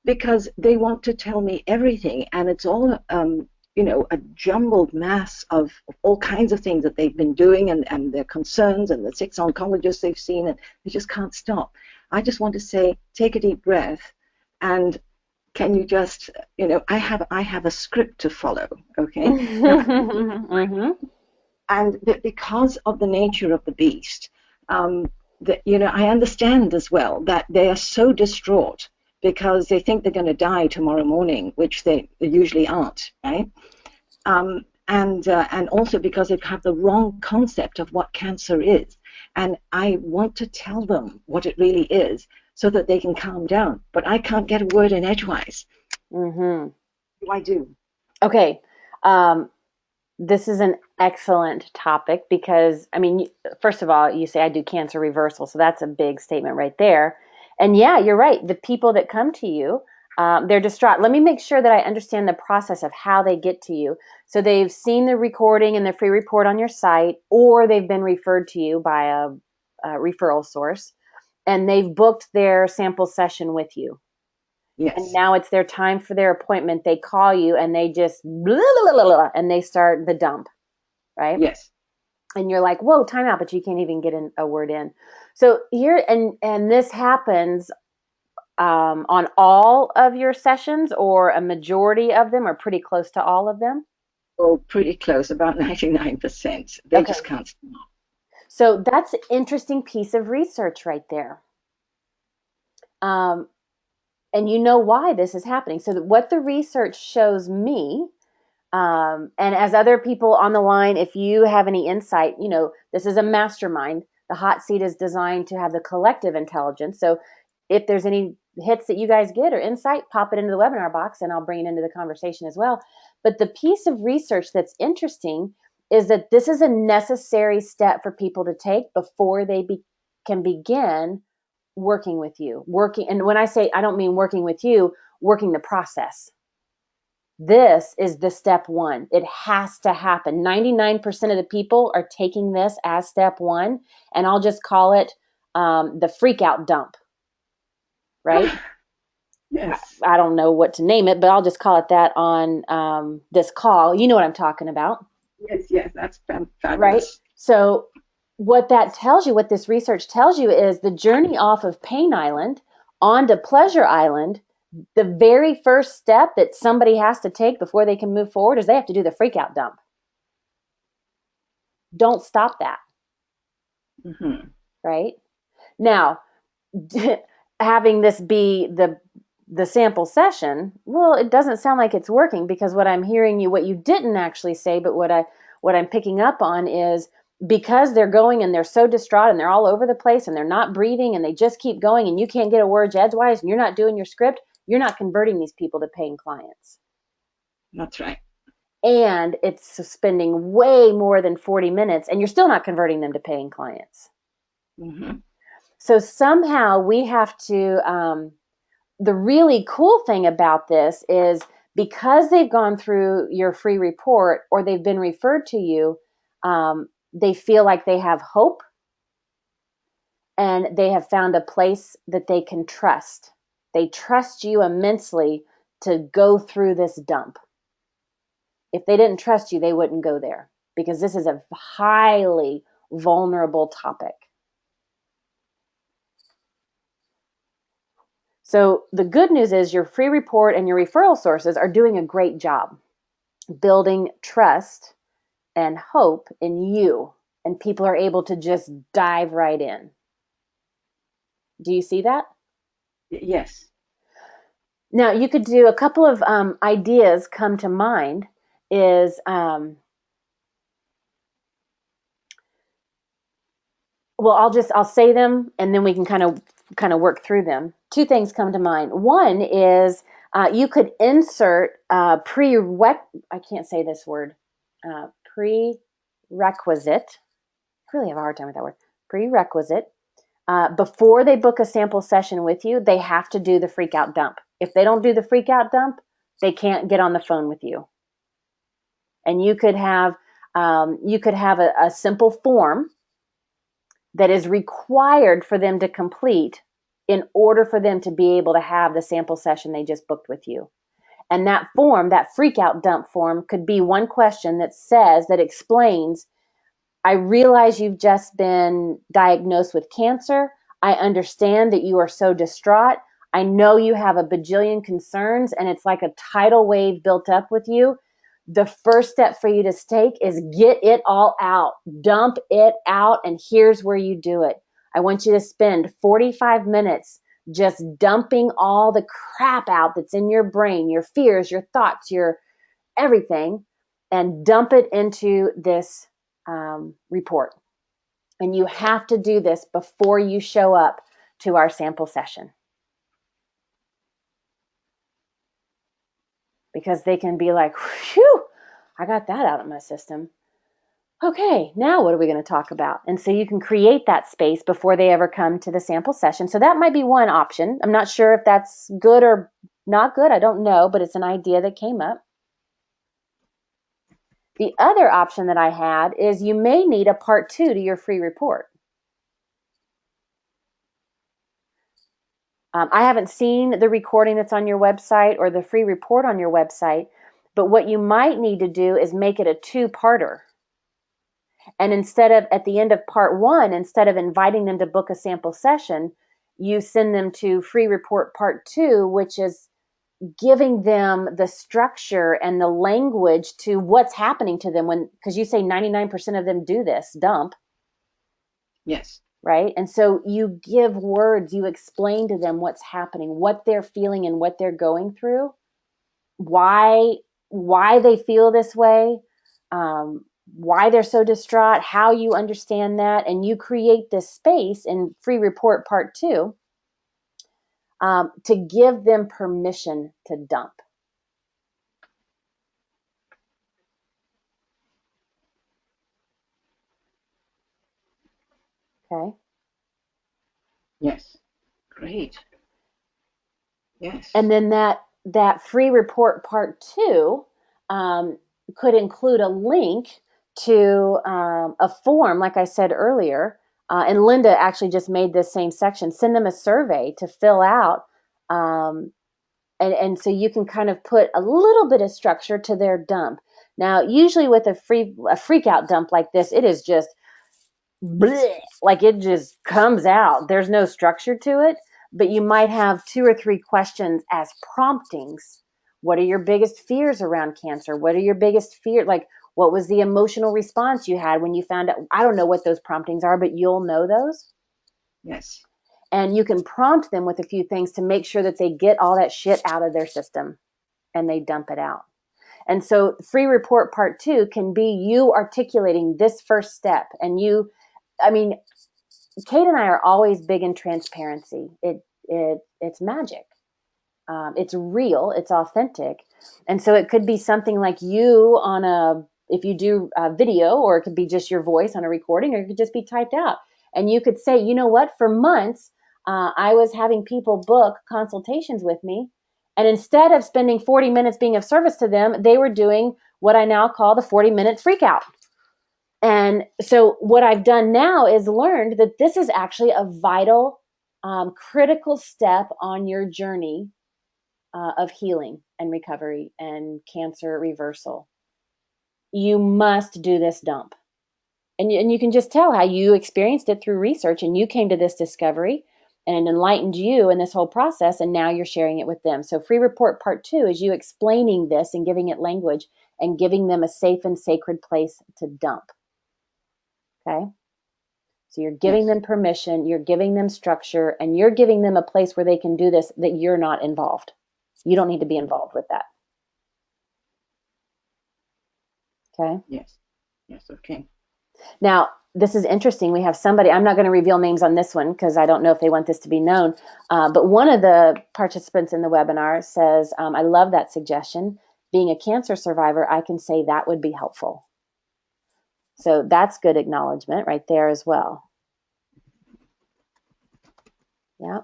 because they want to tell me everything, and it's all a jumbled mass of all kinds of things that they've been doing, and their concerns and the 6 oncologists they've seen, and they just can't stop. I just want to say, take a deep breath, and can you just, I have a script to follow, okay? Now, Hmm. and because of the nature of the beast, I understand as well that they are so distraught because they think they're going to die tomorrow morning, which they usually aren't, right? And also because they have the wrong concept of what cancer is. And I want to tell them what it really is so that they can calm down. But I can't get a word in edgewise. Hmm. What do I do? Okay. Um, this is an excellent topic because, I mean, first of all, you say I do cancer reversal, so that's a big statement right there. And yeah, you're right. The people that come to you, they're distraught. Let me make sure that I understand the process of how they get to you. So they've seen the recording and the free report on your site, or they've been referred to you by a referral source, and they've booked their sample session with you. And Yes, now it's their time for their appointment. They call you and they just blah, blah, blah, blah, and they start the dump, right? yes. And you're like, whoa, time out, but you can't even get a word in. So here, and this happens on all of your sessions, or a majority of them, or pretty close to all of them. Oh, pretty close, about 99%. They Okay, just can't stop. so that's an interesting piece of research right there. Um, and you know why this is happening. So what the research shows me, and as other people on the line, if you have any insight, this is a mastermind. The hot seat is designed to have the collective intelligence. So if there's any hits that you guys get or insight, pop it into the webinar box and I'll bring it into the conversation as well. But the piece of research that's interesting is that this is a necessary step for people to take before they can begin working with you. Working, and when I say, I don't mean working with you, working the process. This is the step one. It has to happen. 99% of the people are taking this as step one, and I'll just call it the freak out dump, right? Yes, I don't know what to name it, but I'll just call it that on this call. You know what I'm talking about, yes, yes. That's right? fabulous. So, what that tells you, what this research tells you, is the journey off of Pain Island onto Pleasure Island. The very first step that somebody has to take before they can move forward is they have to do the freak out dump. Don't stop that, Hmm. right? Now, having this be the sample session, well, it doesn't sound like it's working, because what I'm hearing you, what you didn't actually say, but what I'm picking up on is, because they're going and they're so distraught and they're all over the place and they're not breathing and they just keep going and you can't get a word edgewise and you're not doing your script, you're not converting these people to paying clients. That's right. And it's spending way more than 40 minutes and you're still not converting them to paying clients. Hmm. So somehow we have to, the really cool thing about this is, because they've gone through your free report or they've been referred to you, they feel like they have hope and they have found a place that they can trust. They trust you immensely to go through this dump. If they didn't trust you, they wouldn't go there, because this is a highly vulnerable topic. So the good news is your free report and your referral sources are doing a great job building trust and hope in you, and people are able to just dive right in. Do you see that? Yes. Now, you could do a couple of ideas come to mind is, well, I'll say them and then we can kind of work through them. Two things come to mind. One is, you could insert I can't say this word, prerequisite. I really have a hard time with that word. Prerequisite. Before they book a sample session with you, they have to do the freak out dump. If they don't do the freak out dump, they can't get on the phone with you. And you could have a simple form that is required for them to complete in order for them to be able to have the sample session they just booked with you. And that form, that freak out dump form, could be one question that explains, I realize you've just been diagnosed with cancer. I understand that you are so distraught. I know you have a bajillion concerns and it's like a tidal wave built up with you. The first step for you to take is get it all out, dump it out, and here's where you do it. I want you to spend 45 minutes just dumping all the crap out that's in your brain, your fears, your thoughts, your everything, and dump it into this report. And you have to do this before you show up to our sample session. Because they can be like, whew, I got that out of my system. Okay, now what are we going to talk about? And so you can create that space before they ever come to the sample session. So that might be one option. I'm not sure if that's good or not good. I don't know, but it's an idea that came up. The other option that I had is you may need a part 2 to your free report. I haven't seen the recording that's on your website or the free report on your website, but what you might need to do is make it a 2-parter. And instead of, at the end of part 1, instead of inviting them to book a sample session, you send them to free report part 2, which is giving them the structure and the language to what's happening to them because you say 99% of them do this dump. Yes. Right? And so you give words, you explain to them what's happening, what they're feeling and what they're going through, why they feel this way, why they're so distraught, how you understand that, and you create this space in free report part 2 to give them permission to dump. Okay. Yes. Great. Yes. And then that free report part 2 could include a link to a form, like I said earlier. And Linda actually just made this same section. Send them a survey to fill out. And so you can kind of put a little bit of structure to their dump. Now, usually with a freak out dump like this, it is just bleh, like it just comes out. There's no structure to it, but you might have 2 or 3 questions as promptings. What are your biggest fears around cancer? What are your biggest fears? Like, what was the emotional response you had when you found out? I don't know what those promptings are, but you'll know those. Yes. And you can prompt them with a few things to make sure that they get all that shit out of their system and they dump it out. And so free report part 2 can be you articulating this first step. And Kate and I are always big in transparency. It's magic. It's real. It's authentic. And so it could be something like you if you do a video, or it could be just your voice on a recording, or it could just be typed out. And you could say, you know what, for months, I was having people book consultations with me. And instead of spending 40 minutes being of service to them, they were doing what I now call the 40-minute freak out. And so what I've done now is learned that this is actually a vital, critical step on your journey of healing and recovery and cancer reversal. You must do this dump. And you can just tell how you experienced it through research, and you came to this discovery and enlightened you in this whole process, and now you're sharing it with them. So free report part 2 is you explaining this and giving it language and giving them a safe and sacred place to dump. Okay? So you're giving them permission, you're giving them structure, and you're giving them a place where they can do this that you're not involved. You don't need to be involved with that. Okay? Yes. Yes, okay. Now, this is interesting. We have somebody, I'm not going to reveal names on this one because I don't know if they want this to be known, but one of the participants in the webinar says, I love that suggestion. Being a cancer survivor, I can say that would be helpful. So that's good acknowledgement right there as well. Yeah.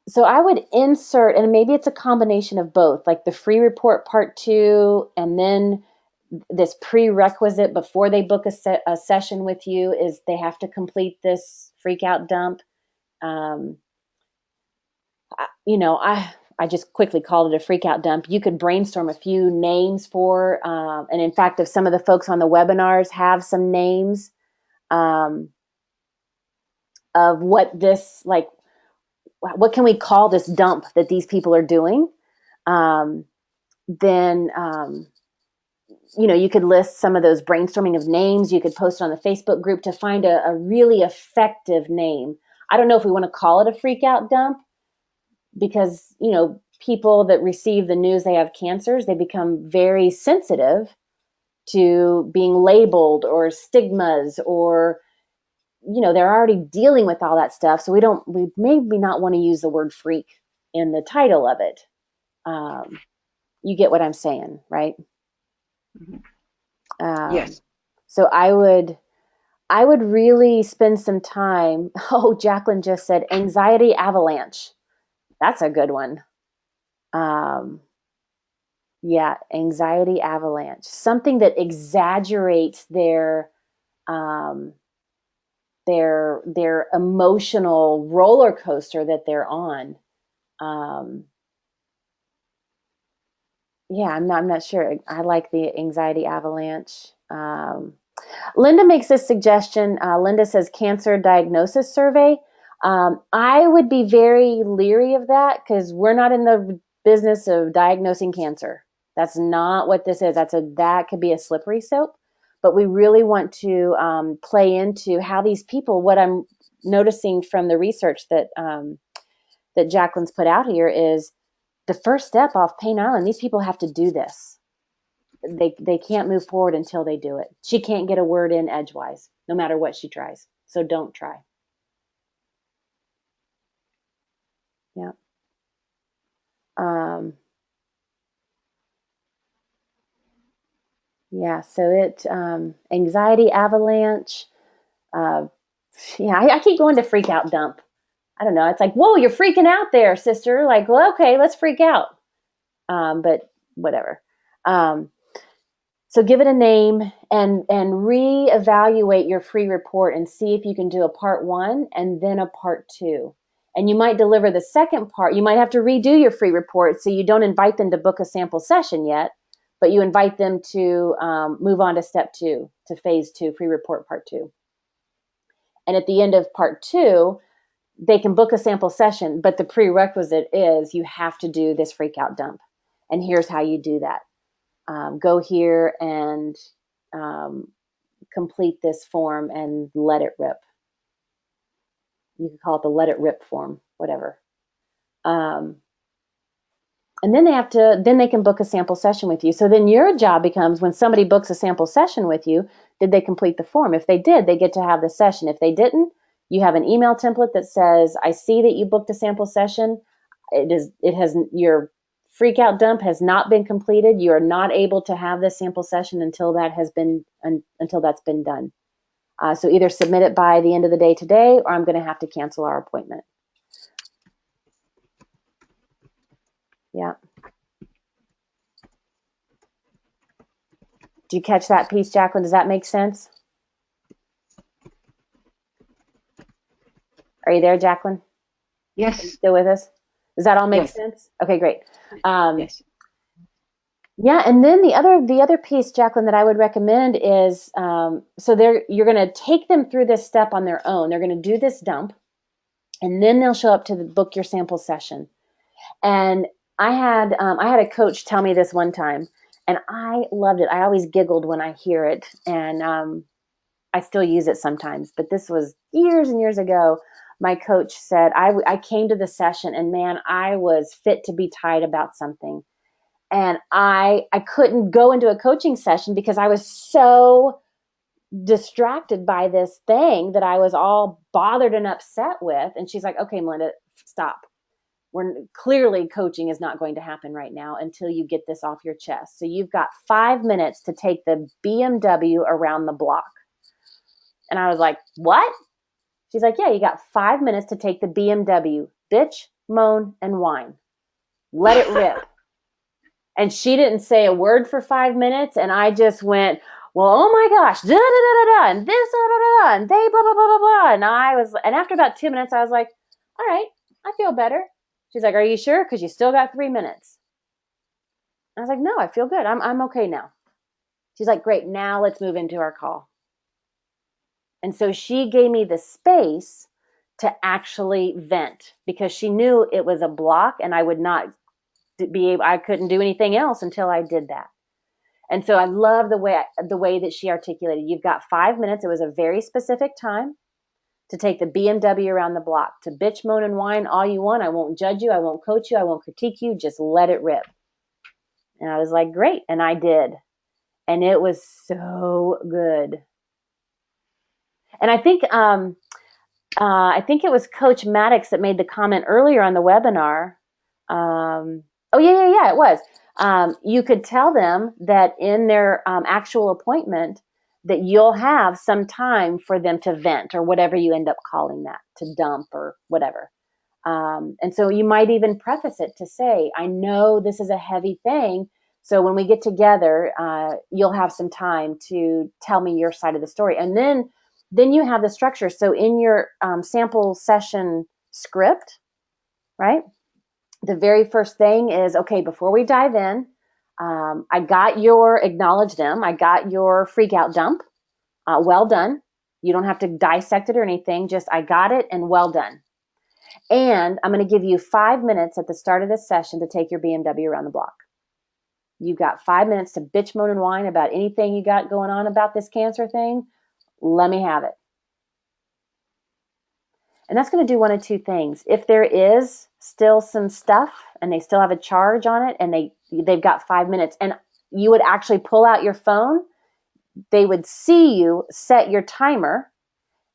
So I would insert, and maybe it's a combination of both, like the free report part 2, and then this prerequisite before they book a session with you is they have to complete this freak out dump. Um, I just quickly called it a freak out dump. You could brainstorm a few names for, and in fact, if some of the folks on the webinars have some names um, of what can we call this dump that these people are doing, then you could list some of those brainstorming of names. You could post it on the Facebook group to find a really effective name. I don't know if we want to call it a freak out dump, because people that receive the news they have cancers, they become very sensitive to being labeled or stigmas, or they're already dealing with all that stuff. So we maybe not want to use the word freak in the title of it. You get what I'm saying, right? Mm-hmm. Yes. So I would really spend some time. Oh, Jacqueline just said anxiety avalanche. That's a good one. Yeah, anxiety avalanche. Something that exaggerates their emotional roller coaster that they're on. Yeah, I'm not sure. I like the anxiety avalanche. Linda makes this suggestion. Linda says cancer diagnosis survey. I would be very leery of that, because we're not in the business of diagnosing cancer. That's not what this is. That could be a slippery slope. But we really want to play into how these people. What I'm noticing from the research that Jacqueline's put out here is the first step off Pain Island. These people have to do this. They can't move forward until they do it. She can't get a word in edgewise, no matter what she tries. So don't try. Yeah. Yeah. So anxiety avalanche. Yeah, I keep going to freak out dump. I don't know. It's like, whoa, you're freaking out there, sister. Like, well, okay, let's freak out. But whatever. So give it a name and reevaluate your free report and see if you can do a part 1 and then a part 2. And you might deliver the second part. You might have to redo your free report, so you don't invite them to book a sample session yet, but you invite them to move on to step 2, to phase 2, free report part 2. And at the end of part 2, they can book a sample session, but the prerequisite is you have to do this freak out dump. And here's how you do that. Go here and complete this form and let it rip. You could call it the let it rip form, whatever. And then they can book a sample session with you. So then your job becomes, when somebody books a sample session with you, did they complete the form? If they did, they get to have the session. If they didn't, you have an email template that says, I see that you booked a sample session. Your freak out dump has not been completed. You are not able to have this sample session until that's been done. So either submit it by the end of the day today, or I'm going to have to cancel our appointment. Yeah. Do you catch that piece, Jacqueline? Does that make sense? Are you there, Jacqueline? Yes. Are you still with us? Does that all make sense? Okay, great. Yes. Yeah, and then the other piece, Jacqueline, that I would recommend is you're going to take them through this step on their own. They're going to do this dump, and then they'll show up to book your sample session. And I had a coach tell me this one time, and I loved it. I always giggled when I hear it, and I still use it sometimes. But this was years and years ago. My coach said, I came to the session, and man, I was fit to be tied about something. And I couldn't go into a coaching session because I was so distracted by this thing that I was all bothered and upset with. And she's like, okay, Melinda, stop. Clearly coaching is not going to happen right now until you get this off your chest. So you've got 5 minutes to take the BMW around the block. And I was like, what? She's like, yeah, you got 5 minutes to take the BMW. Bitch, moan, and whine. Let it rip. And she didn't say a word for 5 minutes. And I just went, well, oh my gosh, da da da da da, and this, da da da da, and they, blah, blah, blah, blah, blah. And after about 2 minutes, I was like, all right, I feel better. She's like, are you sure? Because you still got 3 minutes. I was like, no, I feel good. I'm okay now. She's like, great, now let's move into our call. And so she gave me the space to actually vent because she knew it was a block and I would not I couldn't do anything else until I did that. And so I love the way that she articulated. You've got 5 minutes. It was a very specific time to take the BMW around the block, to bitch, moan, and whine all you want. I won't judge you. I won't coach you. I won't critique you. Just let it rip. And I was like, great. And I did. And it was so good. And I think it was Coach Maddox that made the comment earlier on the webinar. It was. You could tell them that in their actual appointment that you'll have some time for them to vent or whatever you end up calling that, to dump or whatever. And so you might even preface it to say, I know this is a heavy thing. So when we get together, you'll have some time to tell me your side of the story. And then you have the structure. So in your sample session script, right? The very first thing is, okay, before we dive in, I got your acknowledge them. I got your freak out dump. Well done. You don't have to dissect it or anything. Just I got it and well done. And I'm going to give you 5 minutes at the start of this session to take your BMW around the block. You've got 5 minutes to bitch, moan, and whine about anything you got going on about this cancer thing. Let me have it. And that's going to do one of two things. If there is still some stuff and they still have a charge on it and they've got 5 minutes and you would actually pull out your phone, they would see you set your timer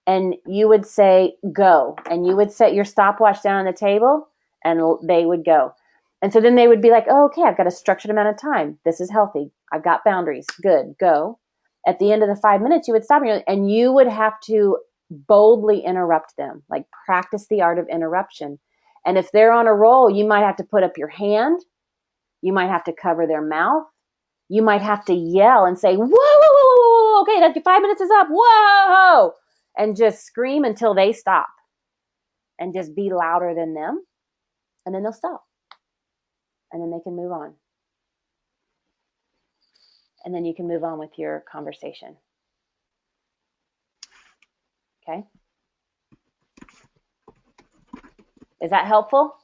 and you would say go, and you would set your stopwatch down on the table and they would go. And so then they would be like, oh, okay, I've got a structured amount of time. This is healthy. I've got boundaries. Good, go. At the end of the 5 minutes, you would stop and you would have to boldly interrupt them, like practice the art of interruption. And if they're on a roll, you might have to put up your hand. You might have to cover their mouth. You might have to yell and say, whoa, whoa, whoa, whoa, whoa, okay, that's 5 minutes is up, whoa, and just scream until they stop and just be louder than them. And then they'll stop. And then they can move on. And then you can move on with your conversation. Okay? Is that helpful?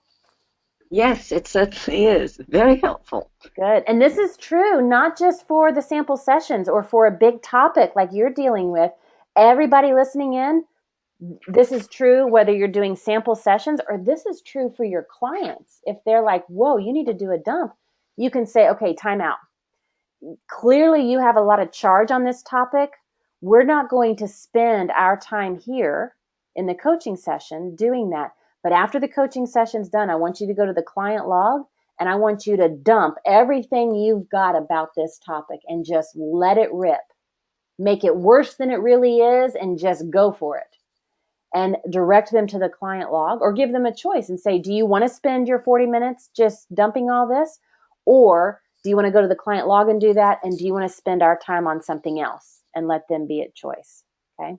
Yes, it certainly is. Very helpful. Good. And this is true, not just for the sample sessions or for a big topic like you're dealing with. Everybody listening in, this is true whether you're doing sample sessions or this is true for your clients. If they're like, whoa, you need to do a dump, you can say, okay, time out. Clearly you have a lot of charge on this topic. We're not going to spend our time here in the coaching session doing that. But after the coaching session's done, I want you to go to the client log and I want you to dump everything you've got about this topic and just let it rip. Make it worse than it really is and just go for it. And direct them to the client log or give them a choice and say, do you want to spend your 40 minutes just dumping all this? Or do you want to go to the client log and do that? And do you want to spend our time on something else and let them be at choice? Okay.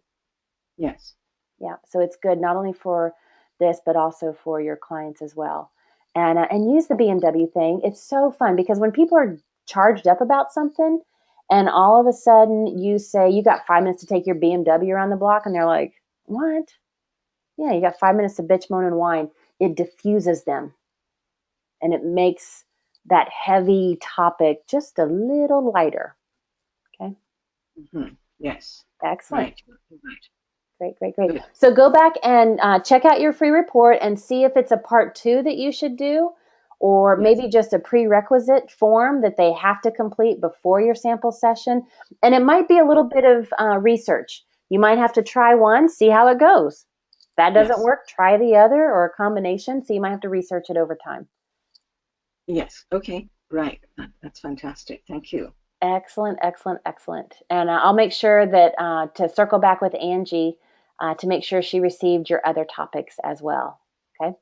Yes. Yeah. So it's good not only for this, but also for your clients as well. And use the BMW thing. It's so fun because when people are charged up about something and all of a sudden you say, you got 5 minutes to take your BMW around the block and they're like, what? Yeah, you got 5 minutes to bitch, moan, and whine. It diffuses them. And it makes that heavy topic just a little lighter. Okay? Mm-hmm. Yes. Excellent. Right. Great. Good. So go back and check out your free report and see if it's a part 2 that you should do, or maybe just a prerequisite form that they have to complete before your sample session. And it might be a little bit of research. You might have to try one, see how it goes. If that doesn't work, try the other or a combination. So you might have to research it over time. Yes. Okay. Right. That's fantastic. Thank you. Excellent. And I'll make sure that to circle back with Angie to make sure she received your other topics as well. Okay?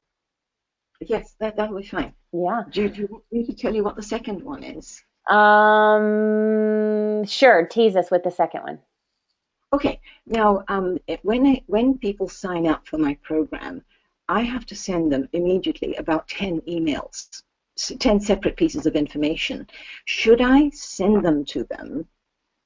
Yes, that'll be fine. Yeah. Do you want me to tell you what the second one is? Sure. Tease us with the second one. Okay. Now, when people sign up for my program, I have to send them immediately about 10 emails, 10 separate pieces of information. Should I send them to them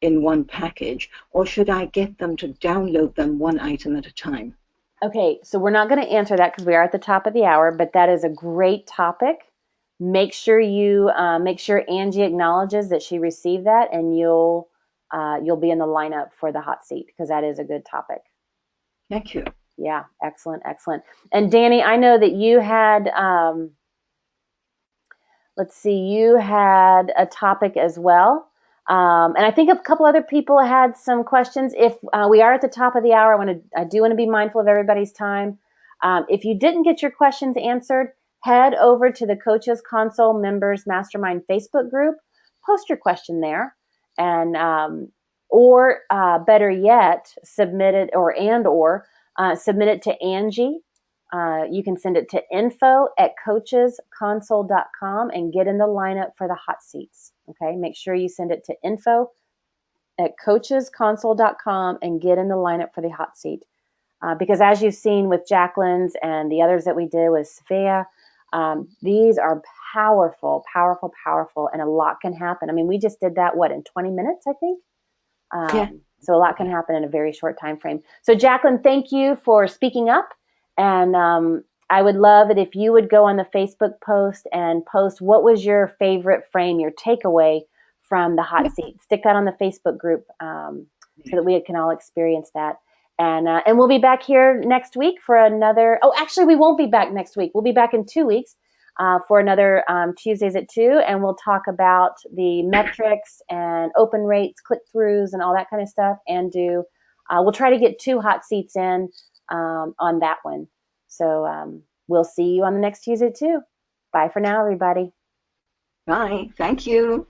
in one package, or should I get them to download them one item at a time? Okay, so we're not going to answer that because we are at the top of the hour, but that is a great topic. Make sure Angie acknowledges that she received that, and you'll be in the lineup for the hot seat because that is a good topic. Thank you. Yeah, excellent, excellent. And Danny, I know that you had let's see, you had a topic as well. And I think a couple other people had some questions. If we are at the top of the hour, I do want to be mindful of everybody's time. If you didn't get your questions answered, head over to the Coaches Console Members Mastermind Facebook group, post your question there, and or better yet, submit it or submit it to Angie. You can send it to info@coachesconsole.com and get in the lineup for the hot seats. Okay, make sure you send it to info@coachesconsole.com and get in the lineup for the hot seat. Because as you've seen with Jacqueline's and the others that we did with Sophia, these are powerful, powerful, powerful, and a lot can happen. I mean, we just did that, in 20 minutes, I think? Yeah. So a lot can happen in a very short time frame. So Jacqueline, thank you for speaking up. And I would love it if you would go on the Facebook post and post what was your favorite frame, your takeaway from the hot seat. Stick that on the Facebook group so that we can all experience that. And we'll be back here next week for another. Oh, actually, we won't be back next week. We'll be back in 2 weeks for another Tuesdays at 2, and we'll talk about the metrics and open rates, click-throughs, and all that kind of stuff. And we'll try to get 2 hot seats in on that one. So we'll see you on the next Tuesday at 2. Bye for now, everybody. Bye. Thank you.